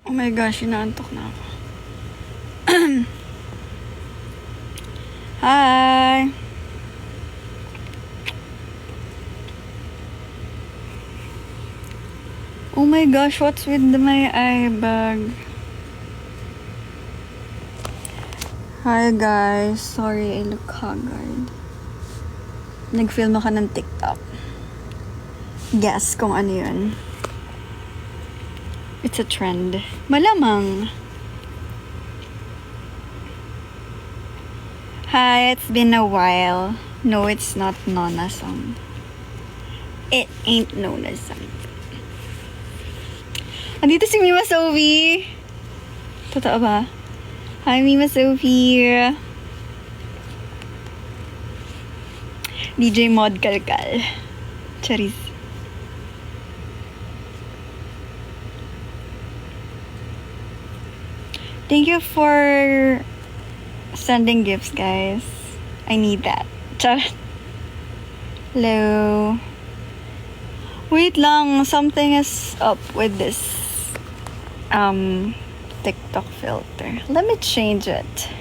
Oh my gosh, inaantok na ako. Hi! Oh my gosh, what's with my eye bag? Hi guys, sorry I look haggard. Nag-film ako ng TikTok. Guess kung ano yun. It's a trend. Malamang. Hi, it's been a while. No, it's not Nona song. It ain't Nona song. Andito si Mima Sophie. Totoo ba? Hi, Mima Sophie. DJ Mod Kalkal. Charis. Thank you for sending gifts, guys. I need that. Charot. Hello. Wait lang, something is up with this TikTok filter. Let me change it.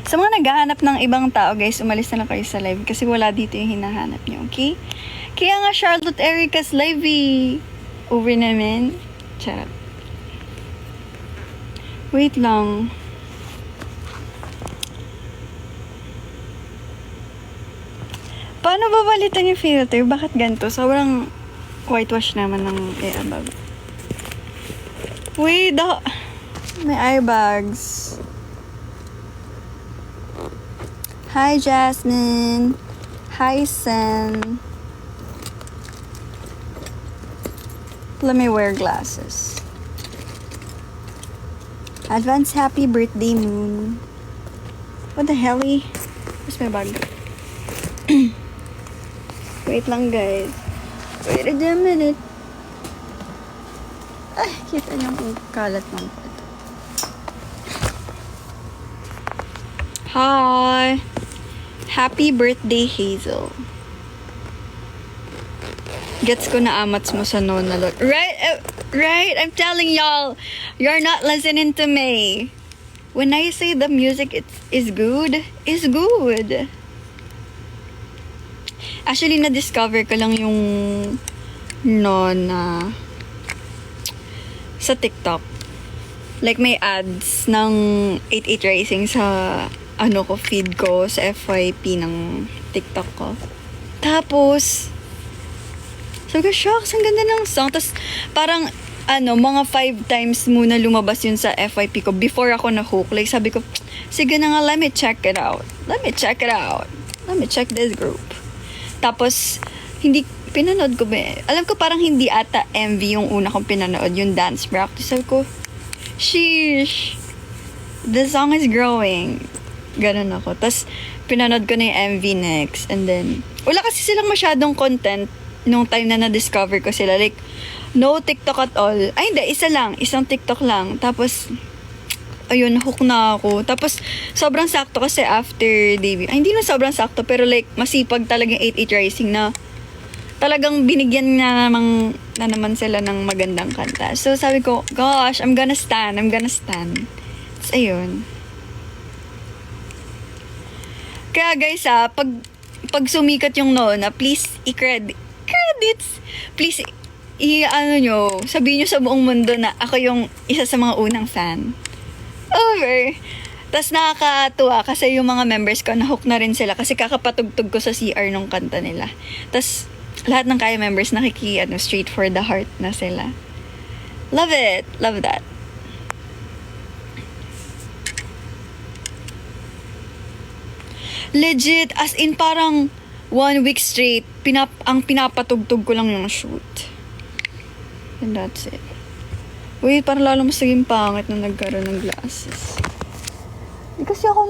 Sa mga naghahanap ng ibang tao, guys, umalis na lang kayo sa live kasi wala dito yung hinahanap nyo, okay? Kaya nga Charlotte Erica's live over namin. Charot. Wait lang. Paano ba balitan yung filter? Bakit ganito? Sobrang whitewash naman ng airbag. Wait, may eye bags. Hi, Jasmine. Hi, Sen. Let me wear glasses. Advance happy birthday, Moon. What the hell? Where's my bag? Wait lang, guys. Wait a minute. Ay, kita niyo kung kalat ng ito. Hi! Happy birthday, Hazel. Gets ko na amats mo sa Nona Lot. Right? Right? I'm telling y'all, you're not listening to me. When I say the music is good, it's good. Actually, na-discover ko lang yung Nona sa TikTok. Like, may ads ng 88 Racing sa feed ko, sa FYP ng TikTok ko. Tapos, sabi ko, shocks, ang ganda ng song. Tapos, parang, mga 5 times muna lumabas yun sa FYP ko before ako na-hook. Like, sabi ko, sige na nga, let me check it out. Let me check this group. Tapos, pinanood ko ba? Alam ko parang hindi ata MV yung una kong pinanood, yung dance practice. Sabi ko, sheesh, the song is growing. Ganun ako. Tapos, pinanood ko na yung MV next. And then, wala kasi silang masyadong content nung time na na-discover ko sila. Like, no TikTok at all. Ay, hindi. Isang TikTok lang. Tapos, ayun, hook na ako. Tapos, sobrang sakto kasi after debut. Ay, hindi na sobrang sakto, pero like, masipag talagang 88 Rising na talagang binigyan na naman sila ng magandang kanta. So, sabi ko, gosh, I'm gonna stand. Tapos, ayun. Kaya guys, pag sumikat yung Nona, please, credits. Please, sabihin nyo sa buong mundo na ako yung isa sa mga unang fan. Over. Tapos nakakatuwa kasi yung mga members ko, na-hook na rin sila kasi kakapatugtog ko sa CR nung kanta nila. Tapos, lahat ng Kaya members straight for the heart na sila. Love it. Love that. Legit, as in parang 1 week straight, ang pinapatugtog ko lang yung shoot. And that's it. Wait, parang lalo mas naging pangit na nagkaroon ng glasses. Hindi kasi ako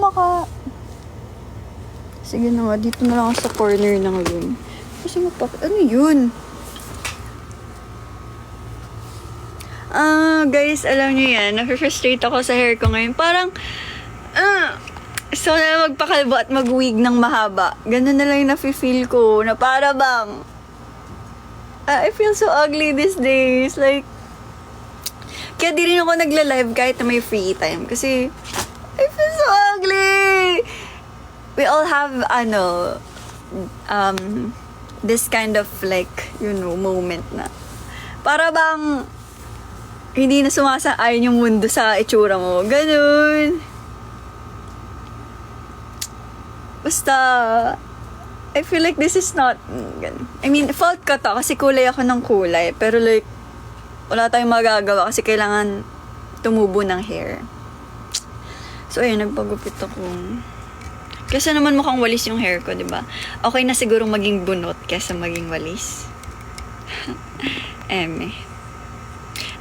Sige na nga, dito na lang ako sa corner ng room. Kasi ano yun? Guys, alam niyo yan, na-frustrate ako sa hair ko ngayon. Parang, so na magpakalbo at mag-wig ng mahaba. Ganun na lang yung nafe-feel ko, na para bang, I feel so ugly these days. Like, Kaya di rin ako nagla-live kahit na may free time. Kasi, I feel so ugly! We all have, this kind of like, moment na. Para bang, hindi na sumasang-ayon yung mundo sa itsura mo. Ganun. Basta, I feel like this is not, I mean, fault ko to kasi kulay ako ng kulay. Pero like, wala tayong magagawa kasi kailangan tumubo ng hair. So, ayun, nagpagupit ako. Kasi naman mukhang walis yung hair ko, di ba? Okay na siguro maging bunot kaysa maging walis.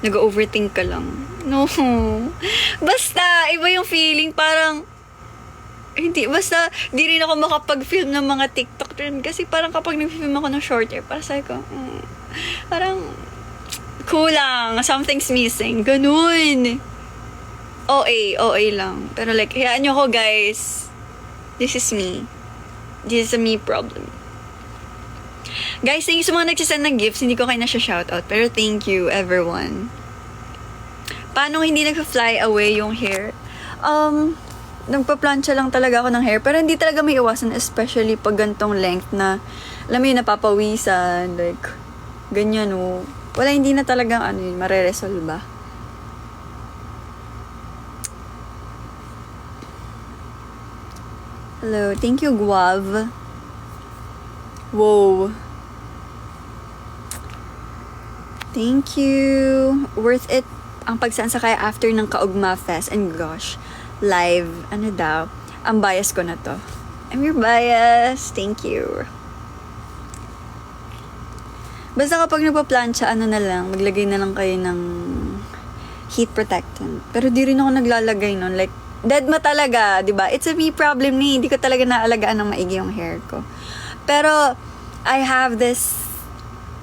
Nag-overthink ka lang. No. Basta, iba yung feeling, parang, hindi, basta, di rin ako makapag-film ng mga TikTok trend. Kasi parang kapag nag-film ako ng short hair, parang sabi ko, parang, kulang, something's missing. Ganun. OA lang. Pero like, hayaan nyo ko guys. This is me. This is a me problem. Guys, thank you sa mga nagsasend ng gifts. Hindi ko kayo na-shoutout. Pero thank you, everyone. Paano hindi nag-fly away yung hair? Nagpa-plancha lang talaga ako ng hair. Pero hindi talaga may iwasan. Especially pag gantong length na, alam mo yun, napapawisan. Like, ganyan o. Wala, hindi na talagang mare-resolve ba? Hello, thank you, Guav. Wow. Thank you. Worth it ang pagsansakay after ng Kaugma Fest. And gosh, live, daw, ang bias ko na to. I'm your bias. Thank you. Basta kapag nagpa-plancha, na lang, maglagay na lang kayo ng heat protectant. Pero di rin ako naglalagay nun. Like, dead ma talaga, di ba? It's a me problem ni. Hindi ko talaga naalagaan ng maigi yung hair ko. Pero, I have this,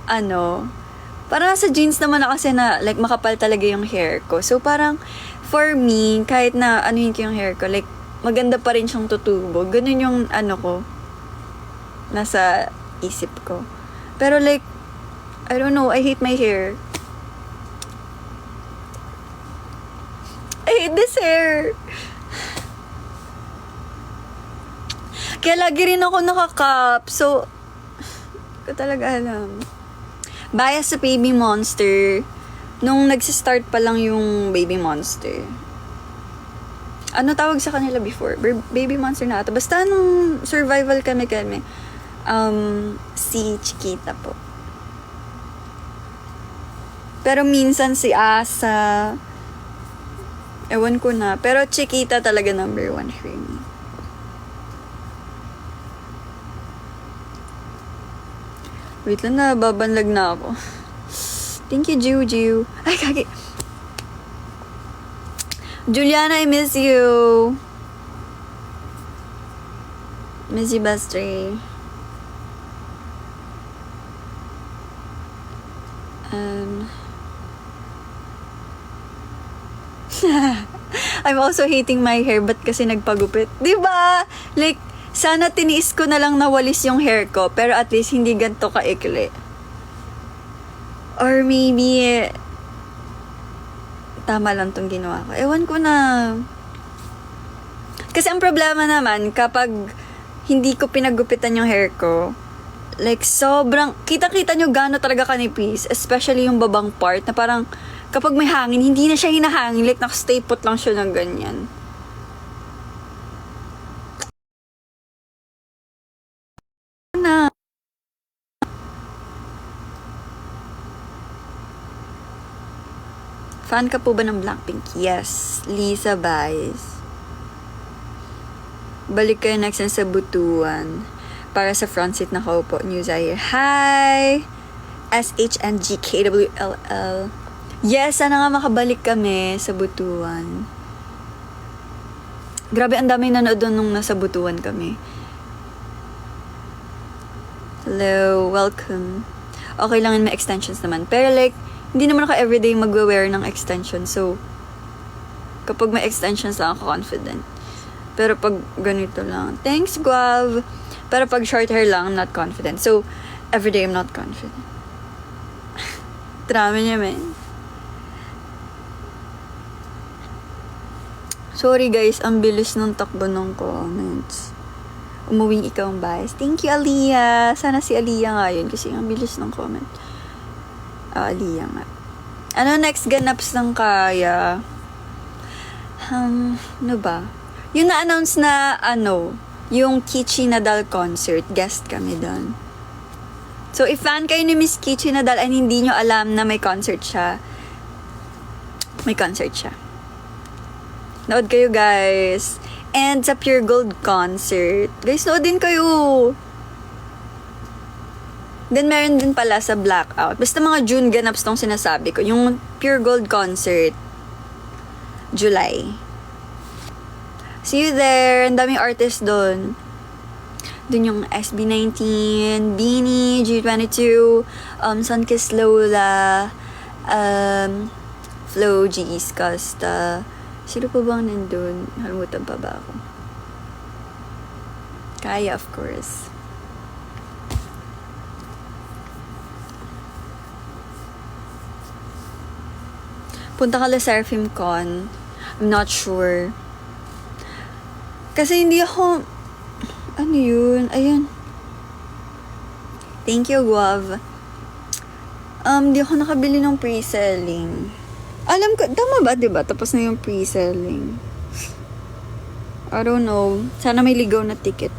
parang nasa jeans naman ako kasi na, like, makapal talaga yung hair ko. So, parang, for me, kahit na anuhin ko yung hair ko, like, maganda pa rin siyang tutubo. Ganun yung, ko, nasa isip ko. Pero, like, I don't know, I hate my hair. I hate this hair. Kaya lagi rin ako nakakap. So, ko talaga alam. Bias sa Baby Monster. Nung nagsistart pa lang yung Baby Monster. Ano tawag sa kanila before? Baby Monster na ata. Basta nung survival kami, si Chiquita po. Pero minsan si Asa, ewan ko na. Pero Chiquita talaga number 1 for me. Wait lang na, babanlag na ako. Thank you, Juju. Ay, kagi. Juliana, I miss you. Miss you, Bastray. I'm also hating my hair, but kasi nagpagupit. Diba? Like, sana tiniis ko na lang nawalis yung hair ko, pero at least hindi ganito kaikli. Or maybe, tama lang tong ginawa ko. Ewan ko na. Kasi ang problema naman, kapag hindi ko pinagupitan yung hair ko, like, sobrang, kita-kita nyo gaano talaga kanipis, especially yung babang part, na parang, kapag may hangin, hindi na siya hinahangin. Like, nakastay put lang siya ng ganyan. Na. Fan ka po ba ng Blackpink? Yes. Lisa Baez. Balik kayo next sa Butuan. Para sa front seat na kaupo. New Zaire. Hi! SHNGKWLL. Yes, sana nga makabalik kami sa Butuan. Grabe, ang daming nanood doon nung nasa Butuan kami. Hello, welcome. Okay lang yun, may extensions naman. Pero like, hindi naman ako everyday magwe-wear ng extension. So, kapag may extensions lang ako confident. Pero pag ganito lang, thanks, Guav. Pero pag short hair lang, I'm not confident. So, everyday I'm not confident. Trama niya, man. Sorry guys, ang bilis ng takbo ng comments. Umuwing ikaw ang bias. Thank you, Aliyah. Sana si Aliyah nga yun kasi ang bilis ng comment. Aliyah nga. Ano next ganaps ng Kaya? Ano ba? Yung na-announce na, yung Kichi Nadal concert. Guest kami doon. So, if fan kayo ni Miss Kichi Nadal and hindi nyo alam na may concert siya, may concert siya. Nood kayo, guys. And sa Pure Gold concert. Guys, nood din kayo. Then, meron din pala sa Blackout. Basta mga June ganaps tong sinasabi ko. Yung Pure Gold concert. July. See you there. Ang daming artist doon. Doon yung SB19, Beanie, G22, Sunkiss Lola, Flo, G's Costa. Sino pa bang nandun? Halimutan pa ba ako? Kaya, of course. Punta ka La Seraphim Con. I'm not sure. Kasi hindi ako... Ano yun? Ayan. Thank you, Guav. Di ako nakabili ng pre-selling. Alam ko, tama ba, diba? Tapos na yung pre-selling. I don't know. Sana may ligaw na ticket.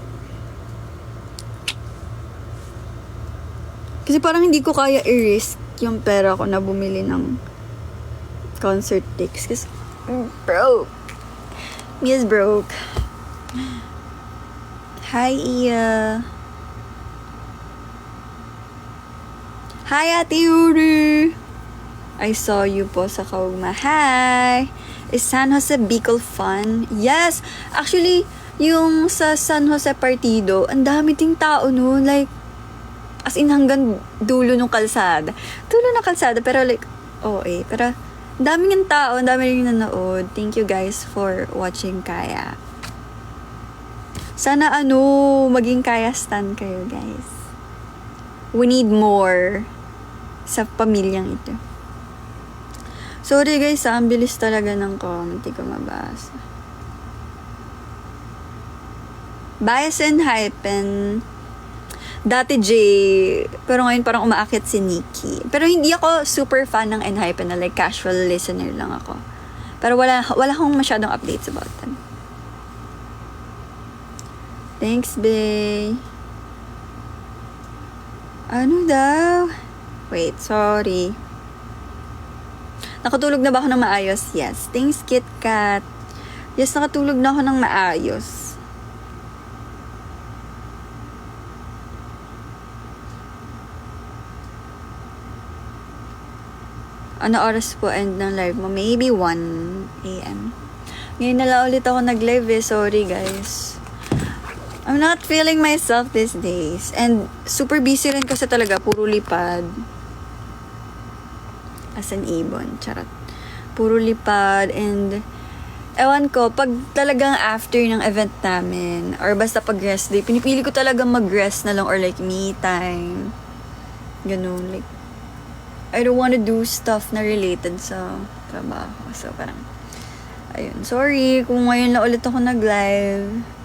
Kasi parang hindi ko kaya i-risk yung pera ko na bumili ng concert tickets. Kasi, broke. Me is broke. Hi, Iya. Hi, Ate Yuri. I saw you po sa Kaugma. Hi. Is San Jose Bicol fun? Yes. Actually, yung sa San Jose Partido, ang dami ting tao noon. Like, as in hanggang dulo ng kalsada. Dulo ng kalsada, pero like, pero ang dami ng tao, ang dami rin nanood. Thank you guys for watching Kaya. Sana maging Kaya stan kayo, guys. We need more sa pamilyang ito. Sorry guys, ang bilis talaga ng comment. Hindi ko mabasa. Bias and Hypen. Dati J, pero ngayon parang umaakit si Nikki. Pero hindi ako super fan ng Enhypen na like casual listener lang ako. Pero wala akong masyadong updates about them. Thanks, Bay. Ano daw? Wait, sorry. Nakatulog na ba ako ng maayos? Yes. Thanks, Kit Kat. Yes, nakatulog na ako ng maayos. Ano oras po end ng live mo? Maybe 1 a.m. Ngayon na lang ulit ako nag-live eh. Sorry, guys. I'm not feeling myself these days. And super busy rin kasi talaga. Puro lipad. As an ibon. Charot. Puro lipad. And ewan ko, pag talagang after ng event namin, or basta pag rest day, pinipili ko talagang mag-rest na lang or like me time. Ganun. Like, I don't want to do stuff na related sa trabaho. So parang, ayun. Sorry kung ngayon na ulit ako nag-live.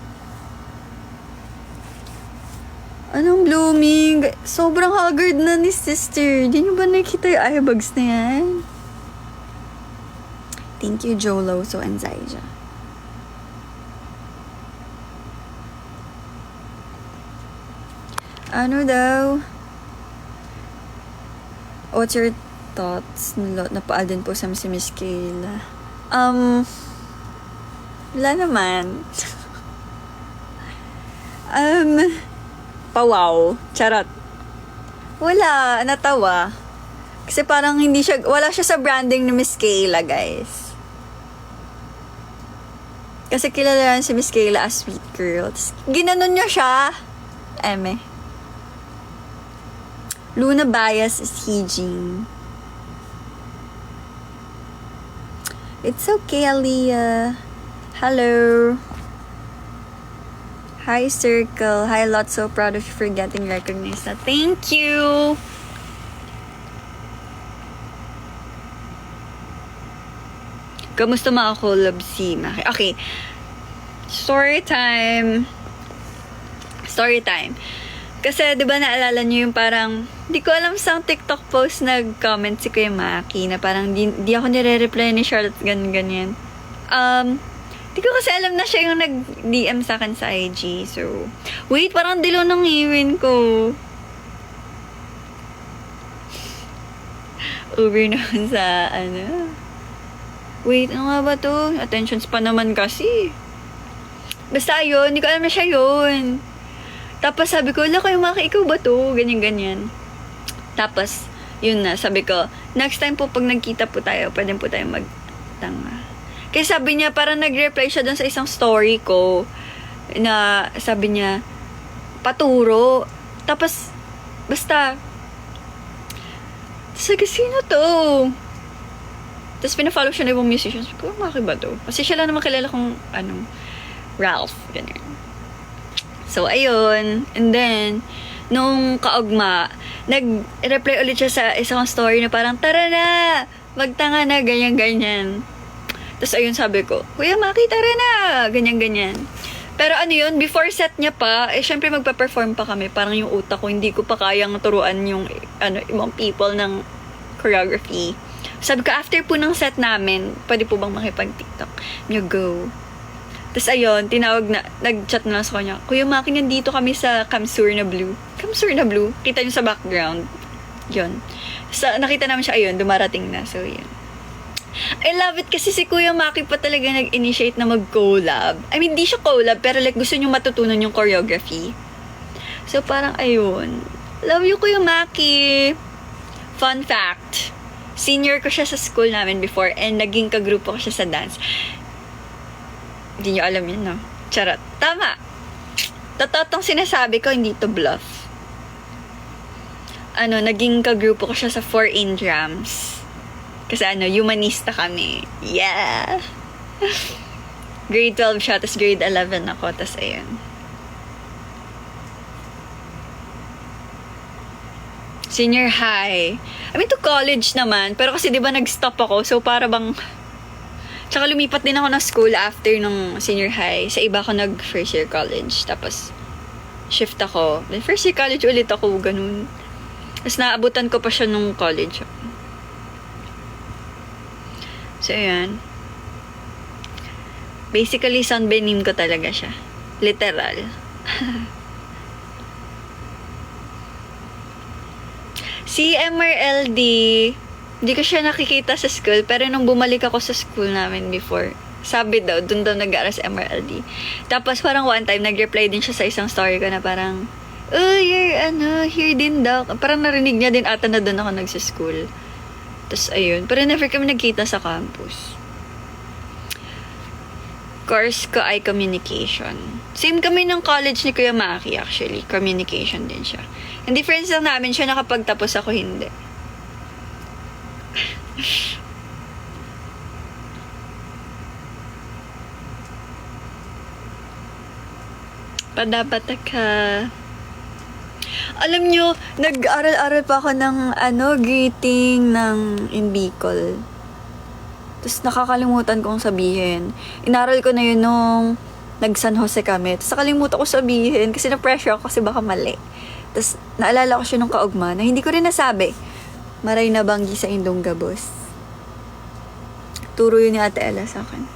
Anong blooming? Sobrang haggard na ni sister. Di nyo ba nakita yung eyebags na yan? Thank you, Jolo. So, and Zaija. Ano daw? What's your thoughts? Napaal din po sa si Miss Kayla. Wala naman. Pawaw. Charot. Wala. Natawa. Kasi parang wala siya sa branding ni Miss Kayla, guys. Kasi kilala yan si Miss Kayla as sweet girl. Tapos, ginanon niya siya. Eme. Luna Bias is Hijing. It's okay, Aliyah. Hello. Hi, Circle. Hi, Lot. So proud of you for getting recognized. Thank you. Kamusta mga collab si Maki? Okay. Story time. Kasi, di ba naalala niyo yung parang, di ko alam sa TikTok post nag-comment si Kuya Maki na parang di ako nire-reply ni Charlotte ganyan. Di ko kasi alam na siya yung nag-DM sa akin sa IG. So, wait, parang dilaw ng iwin ko. Over naman sa, wait, ano nga ba to? Attentions pa naman kasi. Basta yun, hindi ko alam na siya yun. Tapos sabi ko, Kuya Maki, ikaw ba to? Ganyan. Tapos, yun na, sabi ko, next time po pag nagkita po tayo, pwede po tayo magtanga. Kaya sabi niya, parang nag-reply siya dun sa isang story ko, na sabi niya, paturo. Tapos, basta, sabi, sino to? Tapos pinafollow siya ng ibang musicians. Kuya Maki ba to? Kasi siya lang naman kilala kong, Ralph, ganyan. So, ayun. And then, nung kaugma, nag-reply ulit siya sa isang story na parang, tara na! Magtanga na, ganyan. Tapos, ayun, sabi ko, Kuya Maki, tara na! Ganyan. Pero yun, before set niya pa, syempre magpa-perform pa kami. Parang yung utak ko, hindi ko pa kayang turuan yung, ibang people ng choreography. Sabi ko, after po ng set namin, pwede po bang makipag-TikTok? Niya, go. Tapos ayun, nag-chat na lang sa kanya, Kuya Maki, nandito kami sa Kamsur na Blue. Kita nyo sa background. Yun. So, nakita namin siya, ayun, dumarating na. So, yun. I love it kasi si Kuya Maki pa talaga nag-initiate na mag-collab. I mean, di siya collab, pero like, gusto nyo matutunan yung choreography. So, parang, ayun. Love you, Kuya Maki. Fun fact. Senior ko siya sa school namin before and naging kagrupo ko siya sa dance. Hindi nyo alam yun, no? Charot. Tama. Totoo tong sinasabi ko, hindi to bluff. Naging kagrupo ko siya sa 4 drums. Kasi humanista kami. Yeah! Grade 12 siya, tapos grade 11 ako, tapos ayun. Senior high. I mean, to college naman. Pero kasi, di ba, nag-stop ako. So, para bang... Tsaka lumipat din ako ng school after nung senior high. Sa iba ako nag-first year college. Tapos, shift ako. Then, first year college ulit ako, ganun. Tapos, naabutan ko pa siya nung college. So, ayan. Basically, sunbeam ko talaga siya. Literal. Si MRLD, hindi ko siya nakikita sa school, pero nung bumalik ako sa school namin before, sabi daw, dun daw nag-aaral sa MRLD. Tapos parang one time, nag-reply din siya sa isang story ko na parang, you're, here din daw. Parang narinig niya din ata na dun ako nagsa-school. Tapos, ayun. Pero never kami nagkita sa campus. Course ko ay communication. Same kami ng college ni Kuya Maki, actually. Communication din siya. Ang difference lang namin, siya nakapagtapos, ako hindi. Padapat ka. Alam nyo, nag-aral-aral pa ako ng greeting in Bicol. Tapos nakakalimutan kong sabihin. Inaral ko na yun nung nag-San Jose kami. Tapos nakalimutan ko sabihin kasi na-pressure ako kasi baka mali. Tapos naalala ko siya nung kaugma na hindi ko rin nasabi. Maray na banggi sa indong gabos. Turo yun ni Ate Ella sa akin.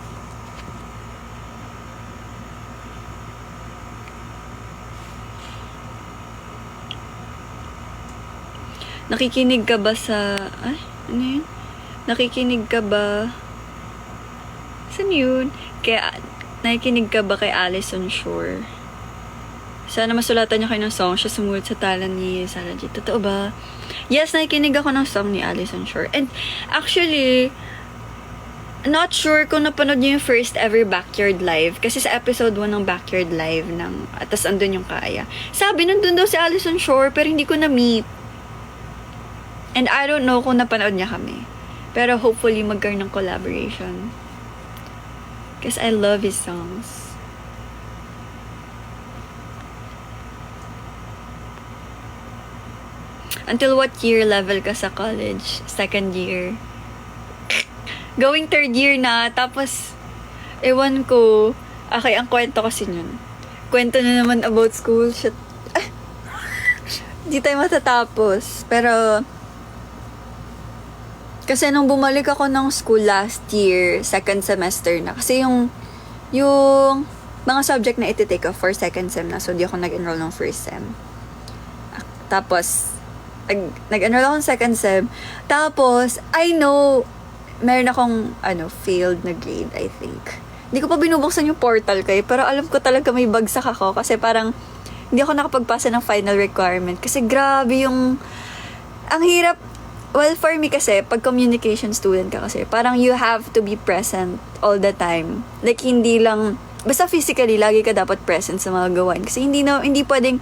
Nakikinig ka ba sa... ano yun? Nakikinig ka ba... Saan yun? Nakikinig ka ba kay Alison Shore? Sana masulatan niyo kayo ng song. Siya sumulat sa tala ni Sarah G. Totoo ba? Yes, nakikinig ako ng song ni Alison Shore. And actually, not sure kung napanood niyo yung first ever Backyard Live. Kasi sa episode 1 ng Backyard Live, atas andun yung Kaya. Sabi, nandun daw si Alison Shore, pero hindi ko na-meet. And I don't know kung napanood niya kami. Pero hopefully magkaroon ng collaboration. Because I love his songs. Until what year level ka sa college? Second year. going third year na, tapos, ewan ko, okay, ang kwento kasi yun. Kwento na naman about school, shit. Di tayo matatapos. Pero, kasi nung bumalik ako ng school last year, second semester na. Kasi yung mga subject na iti-take off for second sem na. So, di ako nag-enroll ng first sem. Tapos, nag-enroll ako ng second sem. Tapos, I know, meron akong, failed na grade, I think. Hindi ko pa binubuksan yung portal kayo, pero alam ko talaga may bagsak ako. Kasi parang, hindi ako nakapagpasa ng final requirement. Kasi grabe yung, ang hirap. Well, for me kasi, pag communication student ka kasi, parang you have to be present all the time. Like, hindi lang, basta physically, lagi ka dapat present sa mga gawain. Kasi hindi pwedeng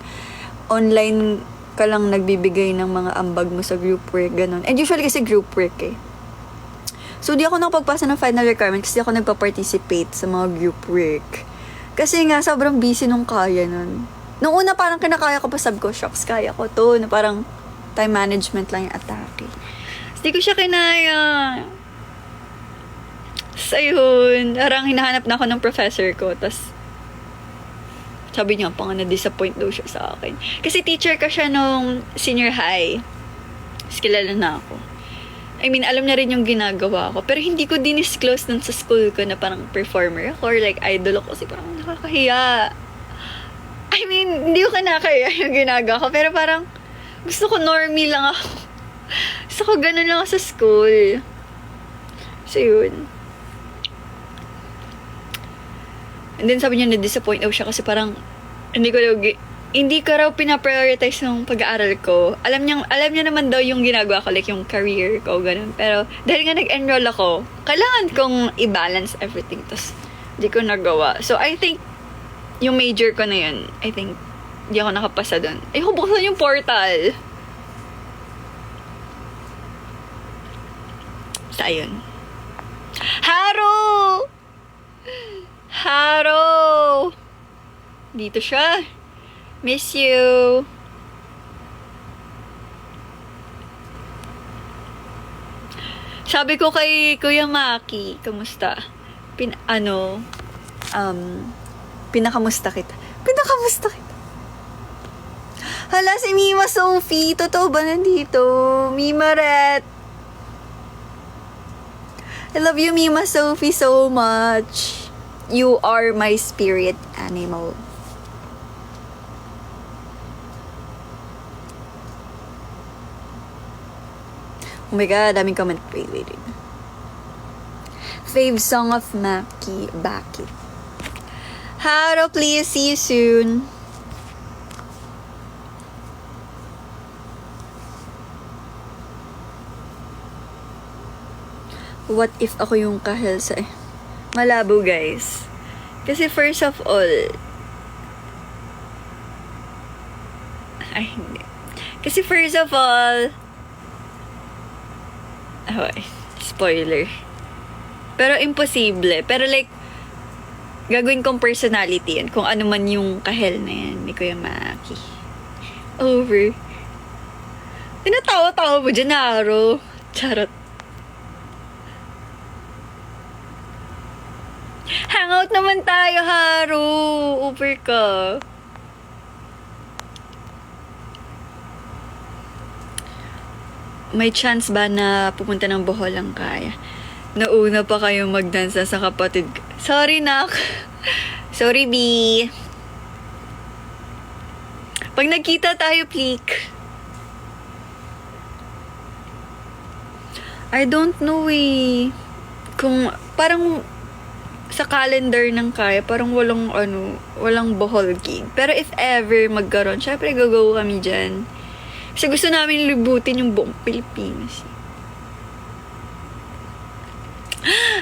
online ka lang nagbibigay ng mga ambag mo sa group work, ganun. And usually kasi group work eh. So, di ako nakapagpasa ng final requirement kasi ako nagpa-participate sa mga group work. Kasi nga, sobrang busy nung kaya nun. Nung una parang kinakaya ko pa, sabi ko, shocks, kaya ko to, na parang time management lang yung atake. Tapos di ko siya kinaya. So, ayun, parang hinahanap na ako ng professor ko, tapos sabi niya pa nga na-disappoint daw siya sa akin. Kasi teacher ka siya nung senior high. Tapos kilala na ako. I mean, alam niya rin yung ginagawa ko. Pero hindi ko dinisclose nun sa school ko na parang performer ako or like idol ako kasi parang nakakahiya. I mean, hindi ko kinakaya yung ginagawa ko. Pero parang, gusto ko normie lang ako. Gusto ko ganun lang ako sa school. So, yun. And then, sabi niya, na-disappoint daw siya kasi parang, hindi ko raw pinaprioritize ng pag-aaral ko. Alam niya naman daw yung ginagawa ko, like yung career ko, ganun. Pero, dahil nga nag-enroll ako, kailangan kong i-balance everything. Tapos, hindi ko nagawa. So, I think, yung major ko na yun, I think, hindi ako nakapasa doon. Ay, buksan yung portal. So, ayun. Haro! Dito siya. Miss you. Sabi ko kay Kuya Maki, kamusta? Pinakamusta kita. Hala, si Mima Sophie. Totoo ba nandito? Mima Ret. I love you, Mima Sophie, so much. You are my spirit animal. Oh my God, daming comment. Wait. Fave song of Maki, Baki. Haro, please. See you soon. What if ako yung kahel sa... Malabo, guys. Kasi first of all... Ay, hindi. Kasi first of all... Okay. Spoiler. Pero imposible. Pero like, gagawin kong personality yan. Kung ano man yung kahel na yan ni Kuya Maki. Over. Tinatawa-tawa mo dyan, Haro. Charot. Hangout naman tayo, Haro. Over ka. May chance ba na pupunta ng Bohol ang kaya? Nauna pa kayo magdansa sa kapatid. Sorry, Nak. Sorry, B. Pag nagkita tayo, please. I don't know eh. Kung parang sa calendar ng kaya, parang walang Bohol gig. Pero if ever magkaroon, syempre go kami dyan. Kasi gusto namin libutin yung buong Pilipinas.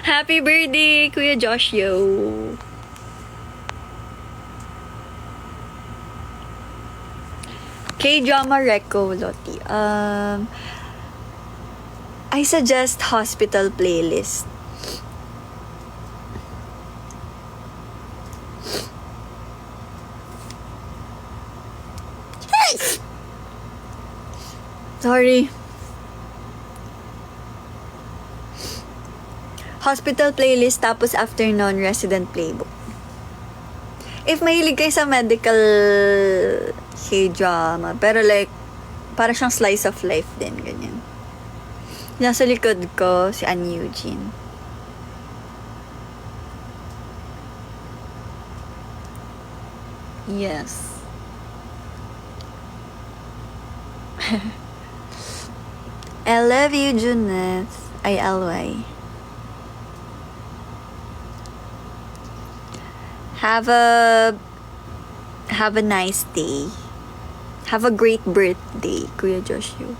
Happy birthday, Kuya Josh, yo! K-drama Reco, Lottie. I suggest hospital playlist. Sorry. Hospital playlist, tapos after nun, resident playbook. If mahilig kayo sa medical K-drama, pero like, para siyang slice of life din, ganyan. Nasa likod ko, si Anne Eugene. Yes. I love you, Juneth. Ay, Alway. Have a nice day. Have a great birthday, Kuya Joshua.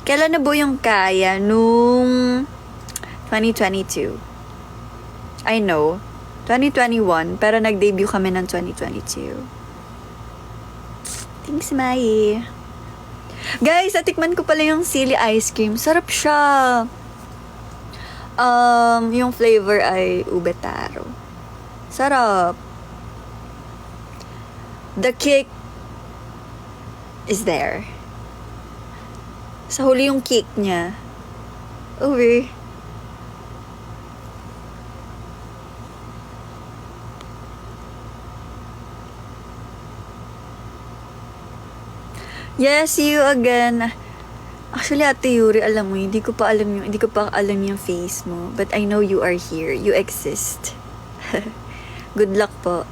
Kailan na po yung kaya? Nung 2022. I know. 2021, pero nag-debut kami ng 2022. Thanks, Mai. Guys, natikman ko pala yung sili ice cream. Sarap siya. Yung flavor ay ube taro. Sarap. The cake is there. Sa huli yung cake niya. Over. Yes, you again. Actually, Ate Yuri, alam mo, hindi ko pa alam yung face mo. But I know you are here. You exist. Good luck po.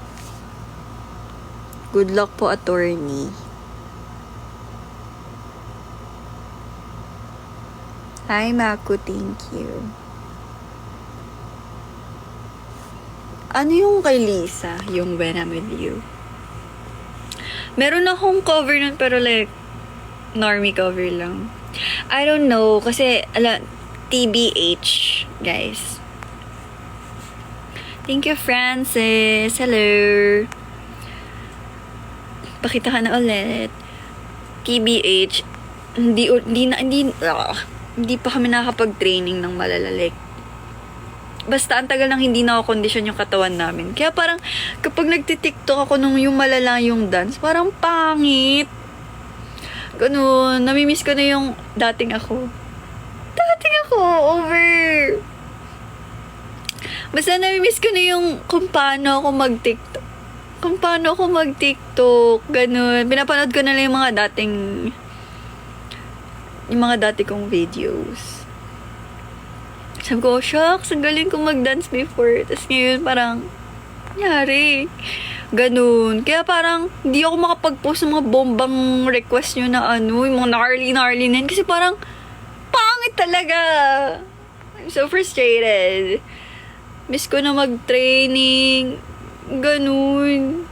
Good luck po, attorney. Hi, Maku. Thank you. Ano yung kay Lisa? Yung When I'm With You? Meron akong cover nun, pero like, normie cover lang. I don't know, kasi, TBH, guys. Thank you, Francis. Hello. Pakita ka na ulit. TBH, hindi pa kami nakakapag-training ng malalalik. Basta ang tagal nang hindi nakakondisyon yung katawan namin. Kaya parang kapag nagtitiktok ako nung yung malala yung dance, parang pangit. Ganun. Namimiss ko na yung dating ako. Over. Basta namimiss ko na yung kung paano ako mag-tiktok. Ganun. Pinapanood ko na lang yung mga dati kong videos. Sabi ko, shucks, ang galing kong mag-dance before. Tapos ngayon, parang, nangyari. Ganun. Kaya parang, hindi ako makapag-post ng mga bombang request nyo na yung mga gnarly na yun. Kasi parang, pangit talaga. I'm so frustrated. Miss ko na mag-training. Ganun.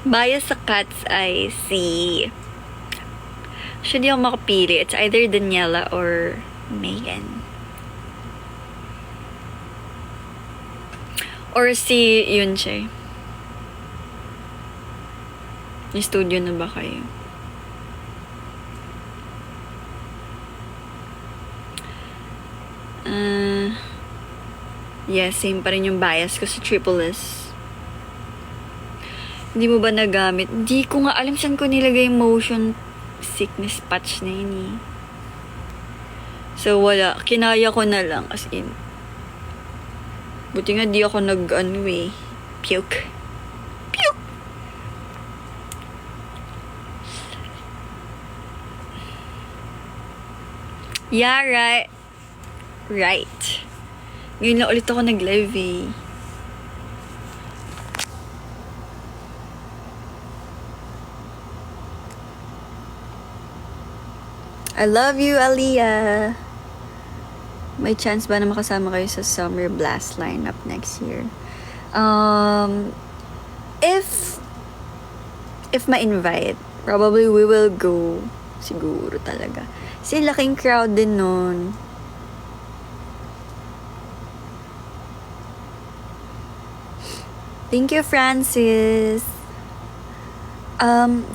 Bias sa Cat's Eye, si... Actually, ako makapili. It's either Daniela or Megan. Or si Yunche. May studio na ba kayo? Yes, same pa rin yung bias ko sa Triple S. Hindi mo ba nagamit? Hindi ko nga alam saan ko nilagay yung motion sickness patch na yun eh. So, wala. Kinaya ko na lang. As in. Buti nga di ako puke. Yeah, right. Ngayon lang ulit ako nag-live eh. I love you, Aliyah. May chance ba na makasama kayo sa Summer Blast lineup next year? If ma-invite, probably we will go. Siguro talaga. Kasi laking crowd din nun. Thank you, Francis.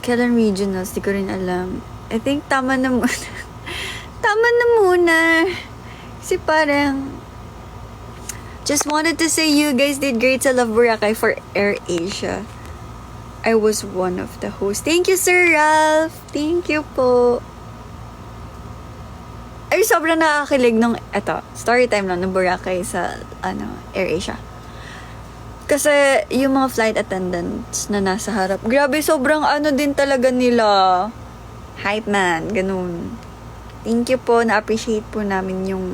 Kailan regionals? Di ko rin alam. I think tama na muna. Tama na muna. Kasi parang Just wanted to say you guys did great sa Love Boracay for AirAsia. I was one of the hosts. Thank you, Sir Ralph. Thank you po. Ay, sobrang nakakilig nung, story time lang ng Boracay sa, AirAsia. Kasi, yung mga flight attendants na nasa harap, grabe, sobrang din talaga nila. Hype man, ganun. Thank you po, na-appreciate po namin yung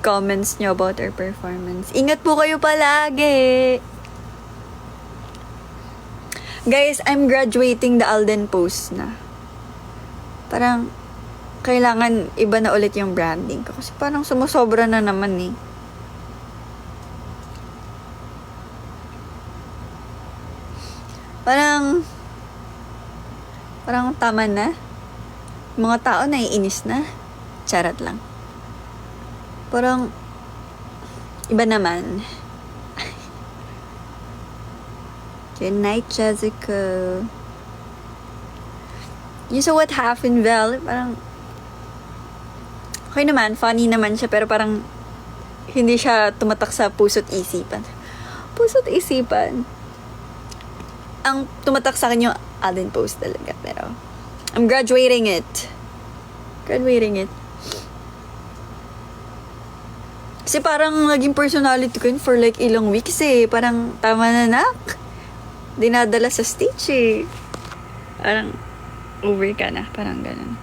comments nyo about our performance. Ingat po kayo palagi! Guys, I'm graduating the Alden Post na. Parang, kailangan iba na ulit yung branding ko. Kasi parang sumusobra na naman eh. Parang tama na. Mga tao naiinis na. Charot lang. Parang, iba naman. Good night, Jessica. You saw what happened, Vel? Parang, okay naman, funny naman siya, pero parang, hindi siya tumatak sa puso't isipan. Puso't isipan. Ang tumatak sa akin yung Alden Post talaga, pero, I'm graduating it. Kasi parang naging personality ko yun for like ilang weeks eh. Parang, tama na nak. Dinadala sa stage eh. Parang, over ka na. Parang ganun.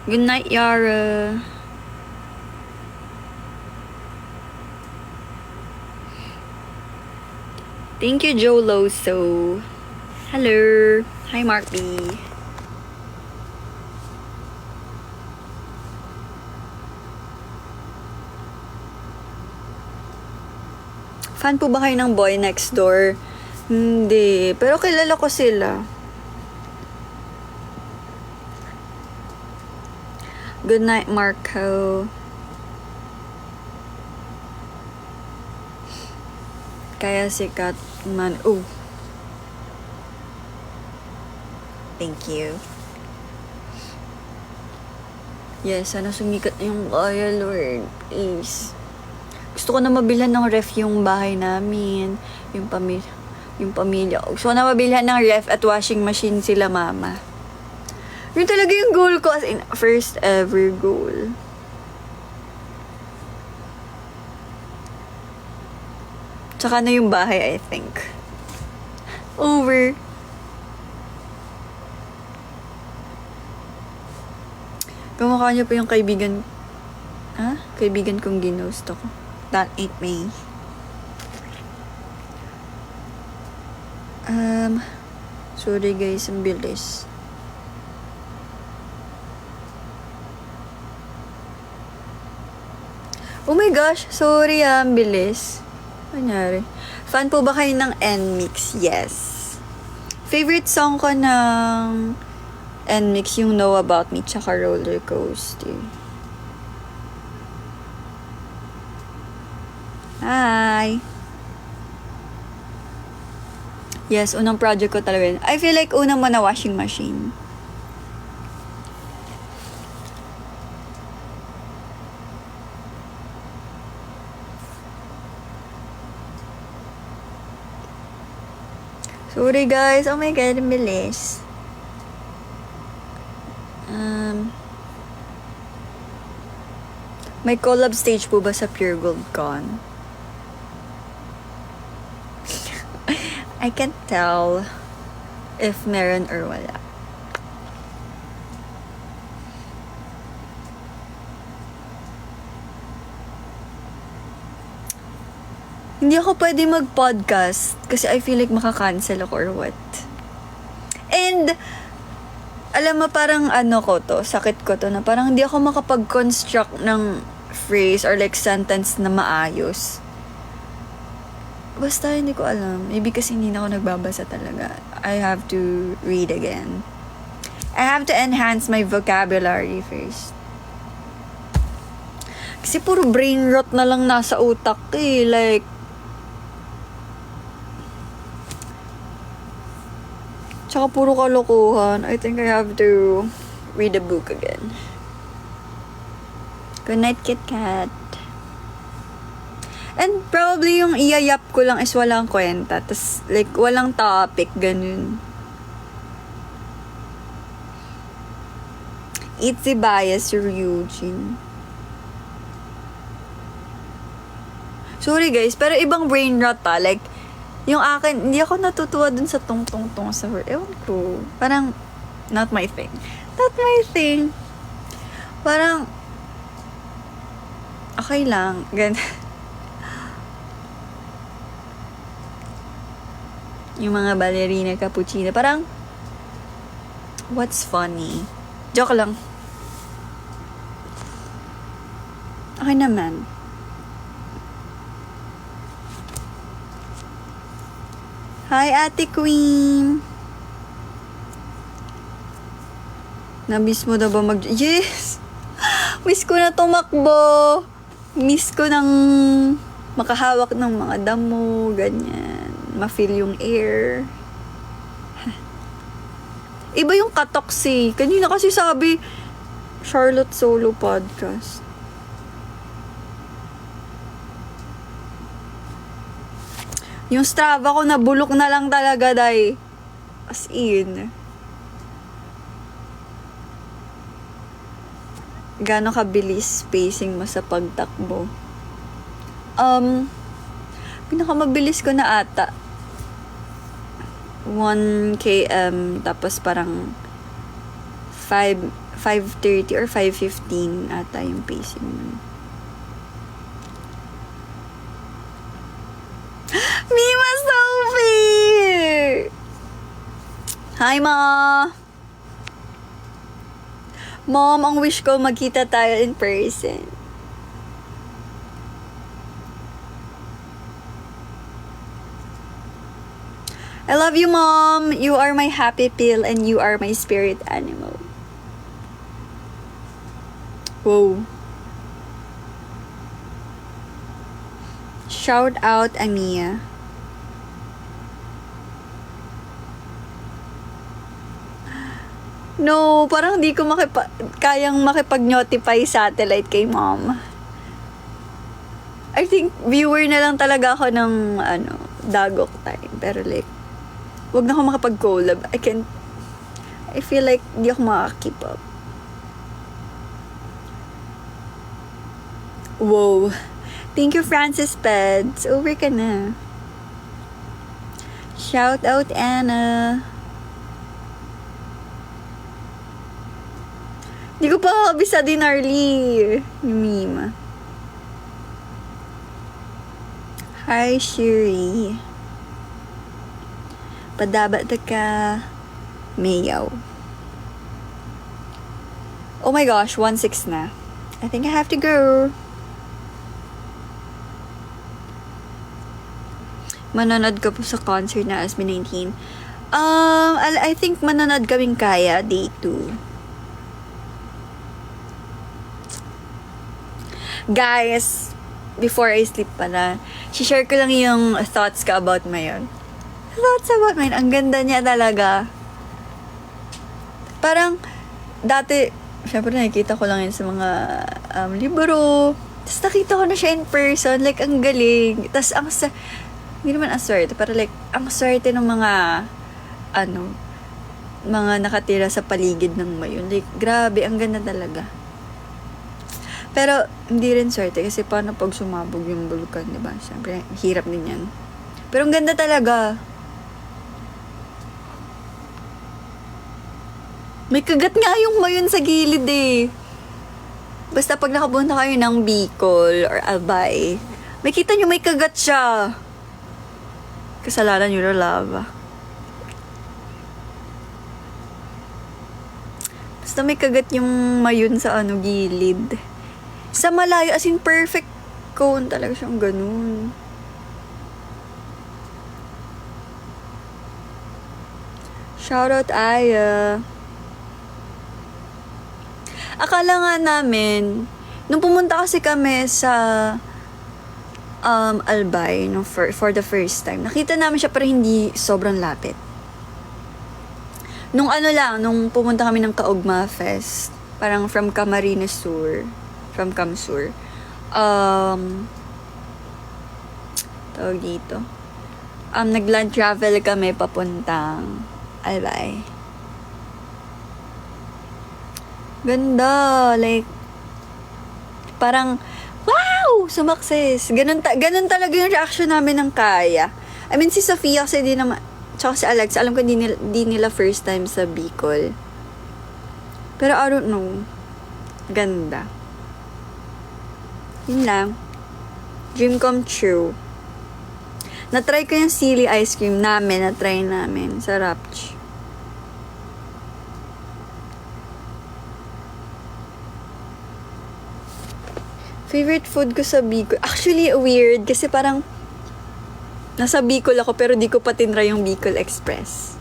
Good night, Yara. Thank you, Joe Loso. Hello. Hi, Mark B. Fan po ba kayo ng Boy Next Door? Hindi. Pero kilala ko sila. Good night, Marco. Kaya sikat man. Oh. Thank you. Yes, sana sumikat na yung kaya, Lord. Please. Gusto ko na mabilhan ng ref yung bahay namin. Yung pamilya. Gusto ko na mabilhan ng ref at washing machine sila mama. Yun talaga yung goal ko. As in, first ever goal. Tsaka na yung bahay, I think. Over. Kamukha niyo pa yung kaibigan kong ginost ako. That ain't me. Sorry guys, ang bilis. Oh my gosh, sorry ang bilis. Anyari? Fan po ba kayo ng NMIX? Yes. Favorite song ko ng NMIX yung Know About Me tsaka Roller Coaster. Hi! Yes, unang project ko talaga. I feel like unang mo na washing machine. Sorry guys, oh my god, ang bilis. May collab stage po ba sa Pure Gold Con? I can't tell if meron or wala. Hindi ako pwede mag-podcast kasi I feel like makakancel ako or what. And, alam mo, parang sakit ko to, na parang hindi ako makapag-construct ng phrase or like sentence na maayos. Basta hindi ko alam. Maybe kasi hindi na ako nagbabasa talaga. I have to read again. I have to enhance my vocabulary first. Kasi puro brain rot na lang nasa utak eh. Like, Tsaka puro kalokohan. I think I have to read a book again. Good night, Kit Kat. And probably yung iyayap ko lang is walang kwenta. Tas like, walang topic, ganun. Itzy bias, Eugene. Sorry guys, pero ibang brain rot pa. Like, yung akin, hindi ako natutuwa dun sa tong-tong-tong sa word. Ewan ko. Parang, not my thing. Not my thing. Parang, okay lang. Ganun. Yung mga ballerina cappuccino. Parang, what's funny? Joke lang. Okay naman. Hi, Ate Queen! Namiss mo na ba Yes! Miss ko na tumakbo! Miss ko nang makahawak ng mga damo, ganyan. Ma-feel yung air. Iba yung katoksi. Kanina kasi sabi, Charlotte Solo Podcast. Yung Strava ko nabulok na lang talaga, day. As in. Gano'ng kabilis pacing mo sa pagtakbo? Pinakamabilis ko na ata 1 km, tapos parang 5:30 or 5:15 ata yung pacing mo. Mima Sophie! Hi, Ma! Mom, ang wish ko magkita tayo in person. I love you, Mom. You are my happy pill and you are my spirit animal. Whoa. Shout out, Amia. No, parang di ko kayang makipag-notify satellite kay Mom. I think viewer na lang talaga ako ng Dagok time. Pero like, wag na ako makapag-collab. I feel like di ako makakip up. Whoa. Thank you, Francis Peds. Over ka na. Shout out, Anna. Di ko pa kabisa din, Arlie. Yung meme. Hi, Shiri. Padabat ka. Mayaw. Oh my gosh, 1:06 na. I think I have to go. Manonood ka po sa concert na SB19. I think manonood kaming kaya, day 2. Guys, before I sleep pala, share ko lang yung thoughts ko about Mayon. Thoughts about Mayon, ang ganda niya talaga. Parang, dati, syempre nakikita ko lang yun sa mga libro. Tapos nakita ko na siya in person, like, ang galing. Tapos, hindi naman ang swerte, pero like, ang swerte ng mga, mga nakatira sa paligid ng Mayon. Like, grabe, ang ganda talaga. Pero, hindi rin swerte kasi paano pag sumabog yung bulkan, diba? Siyempre, hirap din yan. Pero ang ganda talaga. May kagat nga yung Mayon sa gilid eh. Basta pag nakapunta kayo ng Bicol or Albay, may kita nyo may kagat siya. Kasalanan nyo na lava. Basta may kagat yung Mayon sa gilid. Sa malayo, as in perfect cone talaga siyang ganun. Shoutout, Aya. Akala nga namin, nung pumunta kasi kami sa Albay no, for the first time, nakita namin siya pero hindi sobrang lapit. Nung ano lang, nung pumunta kami ng Kaugma Fest, parang from Camarines Sur, from Camsur, tawag dito, nag-land travel kami papuntang Albay. Ganda, like, parang, wow! Sumakses! Ganun talaga yung reaction namin ng Kaya. I mean, si Sofia kasi di naman, tsaka si Alex, alam ko di nila first time sa Bicol. Pero I don't know. Ganda. Yun lang. Dream come true. Na-try ko yung sili ice cream namin. Na-try namin. Sarap. Favorite food ko sa Bicol. Actually, weird. Kasi parang nasa Bicol ako pero di ko pa tinry yung Bicol Express.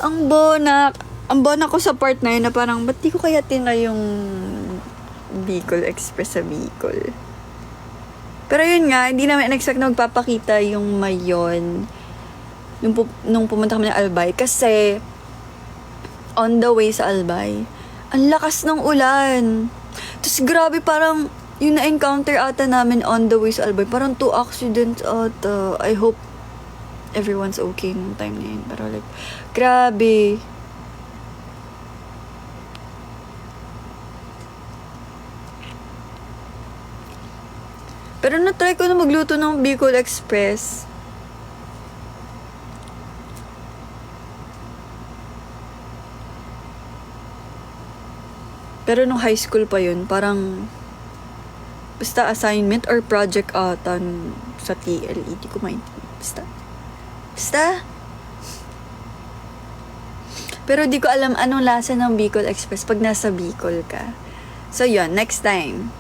Ang bonak ko sa part na yun na parang, ba't di ko kaya tinry yung Bicol Express sa Bicol? Pero yun nga, hindi namin expect na magpapakita yung mayon nung pumunta kami ng Albay. Kasi, on the way sa Albay, ang lakas ng ulan. Tapos grabe, parang yung na-encounter ata namin on the way sa Albay, parang 2 accidents ata. I hope everyone's okay nung time na yun. Pero like, grabe. Pero na-try ko na magluto ng Bicol Express. Pero nung high school pa yun, parang basta assignment or project ata sa TLE. Di ko maintindihan. Basta. Pero di ko alam anong lasa ng Bicol Express pag nasa Bicol ka. So yun, next time.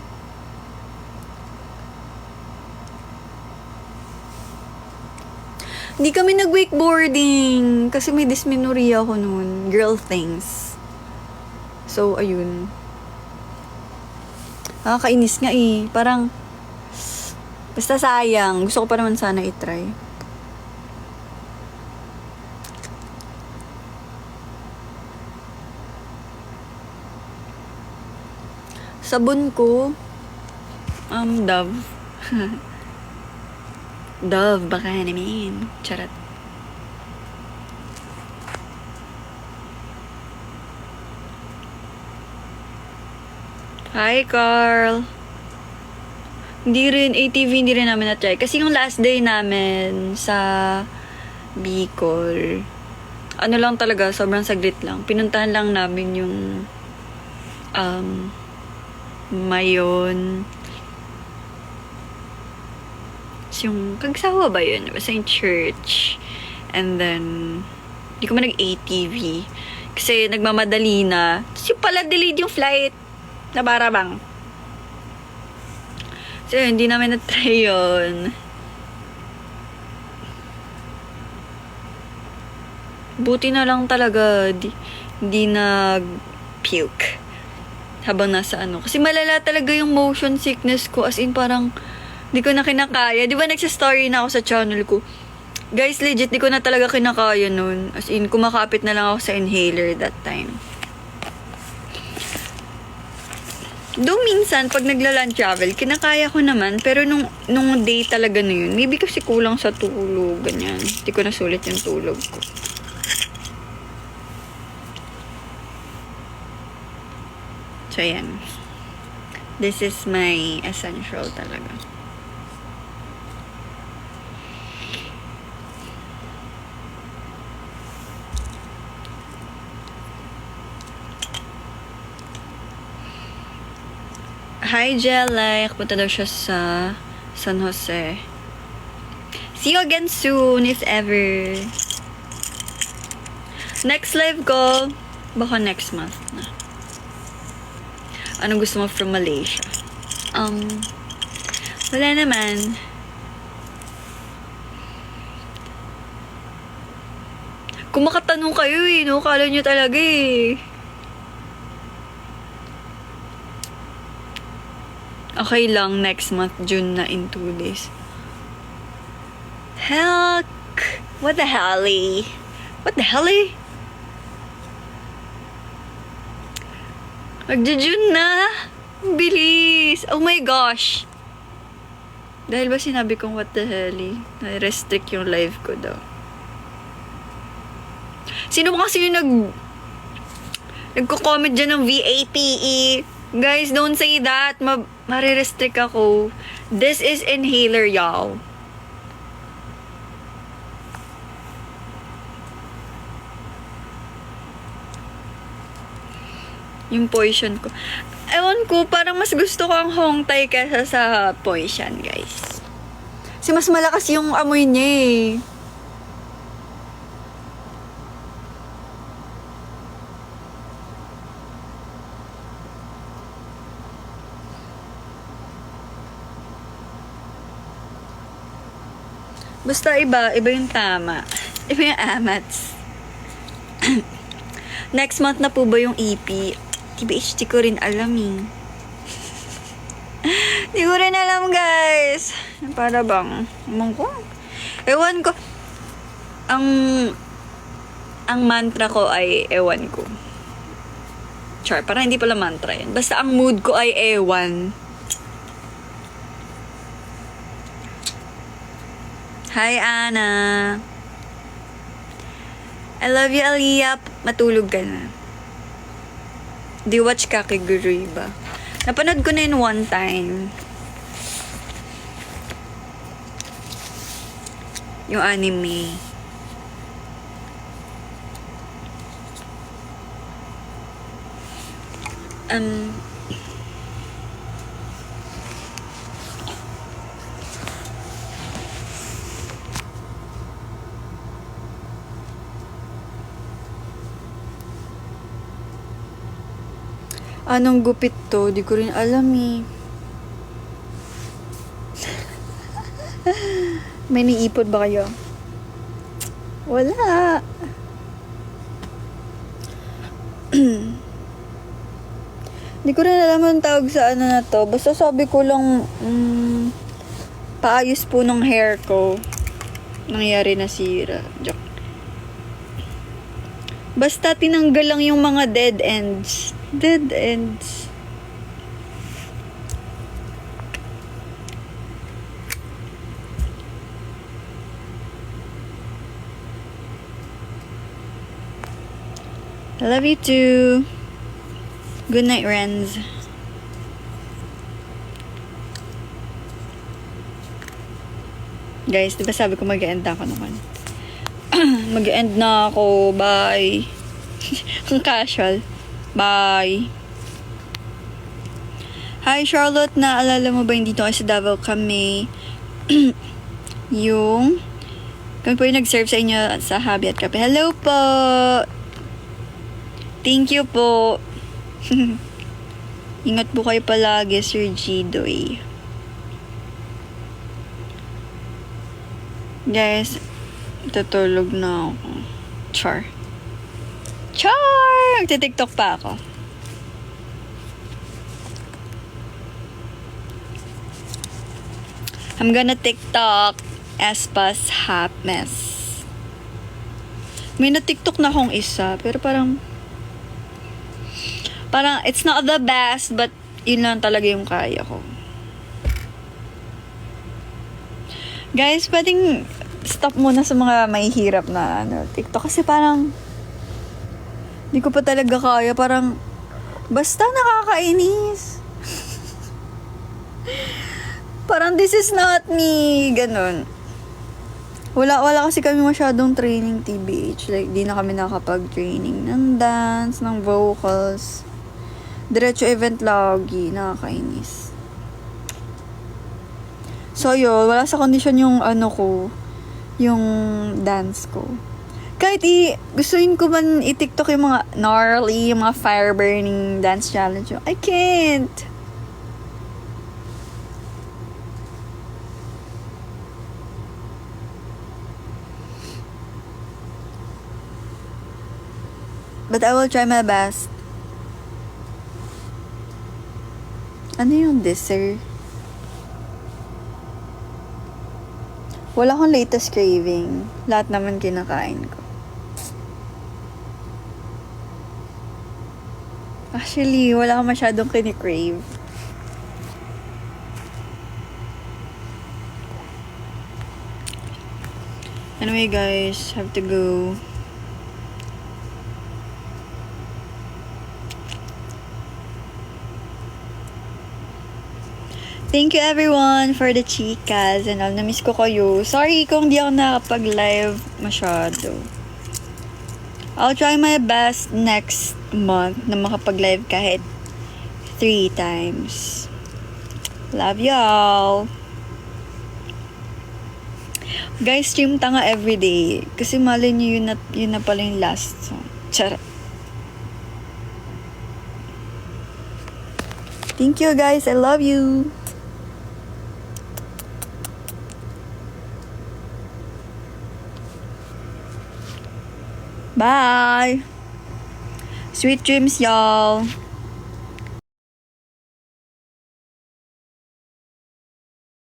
Hindi kami nag-wakeboarding kasi may dysmenorrhea ako noon. Girl things. So, ayun. Nakakainis nga eh. Parang, basta sayang. Gusto ko pa naman sana itry. Sabon ko, Dove. Dove, baka namin. Charot. Hi, Carl. Hindi rin, ATV hindi rin namin na-try. Kasi yung last day namin sa Bicol, ano lang talaga, sobrang saglit lang. Pinuntahan lang namin yung Mayon. Yung Kagsawa ba yun? Basta yung church. And then, hindi ko man nag-ATV. Kasi nagmamadali na. Tapos yung pala delayed yung flight. Nabarabang. So, hindi namin na-try yun. Buti na lang talaga hindi nag-puke habang nasa ano. Kasi malala talaga yung motion sickness ko. As in, parang di ko na kinakaya. Di ba nagsa-story na ako sa channel ko? Guys, legit, di ko na talaga kinakaya nun. As in, kumakapit na lang ako sa inhaler that time. Though minsan, pag nagla-land travel, kinakaya ko naman. Pero nung day talaga na yun, maybe kasi kulang sa tulog, ganyan. Di ko nasulit yung tulog ko. So, yan. This is my essential talaga. Hi, Jelly. Punta daw siya sa San Jose. See you again soon, if ever. Next live ko, baka next month na. Anong gusto mo from Malaysia? Wala naman. Kung makatanong kayo eh, no? Kala nyo talaga eh. Okay lang, next month, June na in 2 days. Heck! What the hell, eh? What the hell, eh? Magja-June na! Bilis! Oh my gosh! Dahil ba sinabi kong what the hell, eh? Na-restrict yung live ko daw. Sino ba kasi yung nagko-comment dyan ng VAPE? Guys, don't say that. Marirestrict ako. This is inhaler, y'all. Yung poison ko. Ewan ko, parang mas gusto ko ang Hongtai kesa sa poison, guys. Kasi mas malakas yung amoy niya eh. Basta iba yung tama. Iba yung amats. Next month na po ba yung EP? TBH, di ko rin alam eh. Di ko rin alam, guys. Para bang, ewan ko. Ang mantra ko ay ewan ko. Char, parang hindi pala mantra yan. Basta ang mood ko ay ewan. Hi, Anna. I love you, Aliyah. Matulog ka na. Do you watch Kakegurui ba? Napanood ko na yun one time. Yung anime. Anong gupit to? Di ko rin alam eh. May niipod ba kayo? Wala. Di ko rin alam ang tawag sa ano na to. Basta sabi ko lang, paayos po ng hair ko. Nangyari na sira. Joke. Basta tinanggal lang yung mga dead ends. Dead ends. I love you too. Good night, Renz. Guys, diba sabi ko mag-end ako naman? Mag-end na ako. Bye. Ang casual. Bye. Hi, Charlotte. Naalala mo ba hindi tayo sa Davao kami? Kami po yung nag-serve sa inyo sa Habi at Kape. Hello po. Thank you po. Ingat po kayo palagi, Sir Gidoy. Guys, tutulog na ako. Char. Magti-TikTok pa ako. I'm gonna TikTok Espas Hapmess. May na-TikTok na akong isa, pero parang it's not the best, but yun lang talaga yung kaya ko. Guys, pwedeng stop muna sa mga mahihirap na TikTok kasi parang hindi ko pa talaga kaya. Parang basta nakakainis. Parang this is not me. Ganon. Wala kasi kami masyadong training TBH. Like, di na kami nakapag-training ng dance, ng vocals. Diretso event lagi. Nakakainis. So, yun. Wala sa condition yung yung dance ko. Kahit gustuin ko man i-TikTok yung mga gnarly, yung mga fire burning dance challenge. I can't. But I will try my best. Ano yung dessert? Wala akong latest craving. Lahat naman kinakain ko. Actually, wala akong masyadong kinikrave. Anyway guys, have to go. Thank you everyone for the chicas and all. Na-miss ko kayo. Sorry kung di ako nakapag-live masyado. I'll try my best next month na makapag-live kahit 3 times. Love y'all! Guys, stream tanga everyday. Kasi malay nyo yun na pala yung last song. Charot. Thank you guys. I love you. Bye. Sweet dreams, y'all.